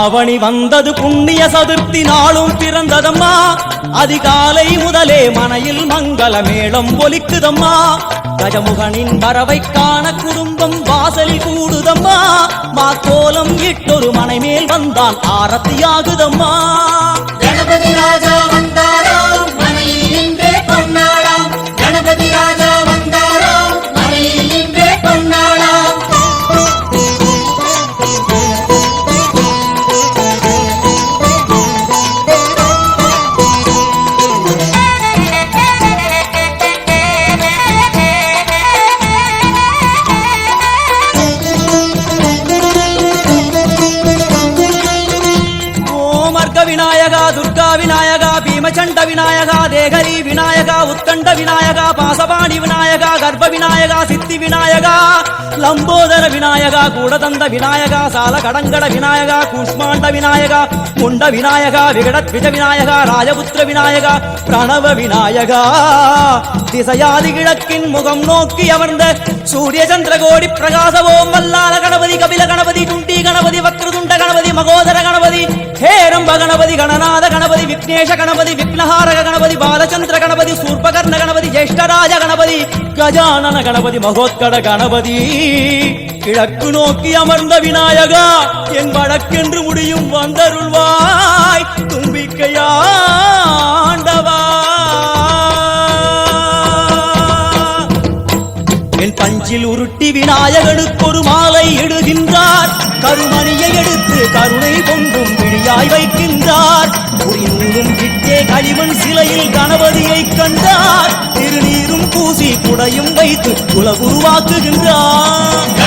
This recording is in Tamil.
ஆவணி வந்தது புண்ணிய சதுர்த்தி நாளும் பிறந்ததம்மா அதிகாலை முதலே மனையில் மங்கள மேளம் ஒலிக்குதம்மா கஜமுகனின் வரவை காண குடும்பம் வாசலில் கூடுதம்மா மாக்கோலம் இட்டொரு மனை மேல் வந்தான் ஆரத்தியாகுதம்மா கணபதி ராஜா வந்தாராம் மனையில் இன்றே பொன்னாளாம் கணபதி ராஜா வந்தாராம் மனையில் இன்றே பொன்னாளாம் விநாயகா துர்கா விநாயகா பீமச்சண்ட விநாயகா தேகரி விநாயகா உத்கண்ட விநாயகா பாசபாணி விநாயகா கர்ப்ப விநாயகா சித்தி விநாயகா லம்போதர விநாயகா கூடதந்த விநாயகா சால கடங்கட விநாயகா கூஷ்மாண்ட விநாயகா முண்ட விநாயகா விகடத்விஜ விநாயகா ராஜபுத்திர விநாயகா பிரணவ விநாயகா திசையாதி கிழக்கின் முகம் நோக்கி அமர்ந்த சூரிய சந்திரகோடி பிரகாசவோம் வல்லால கணபதி கபில கணபதி துண்டி கணபதி வக்ரதுண்ட கணபதி மகோதர கணபதி ஹேரம்ப கணபதி கணநாத கணபதி விக்னேஷ கணபதி விக்னஹாரக கணபதி பாலச்சந்திர கணபதி சூர்பகர்ண கணபதி ஜேஷ்டராஜ கணபதி கஜானன கணபதி மகோத்கட கணபதி கிழக்கு நோக்கி அமர்ந்த விநாயகா என் வழக்கென்று முடியும் வந்தருள்வாய் தும்பிக்கையாண்டவா என் பஞ்சில் உருட்டி விநாயகனுக்கு ஒரு மாலை இடுகின்றார் கருமணியை எடுத்து கருணை பொங்கும் விழியாய் வைக்கின்றார் உரிநூலும் விட்டே களிமண் சிலையில் கணபதியை கண்டார் திருநீரும் பூசி குடையும் வைத்து குல உருவாக்குகின்றார்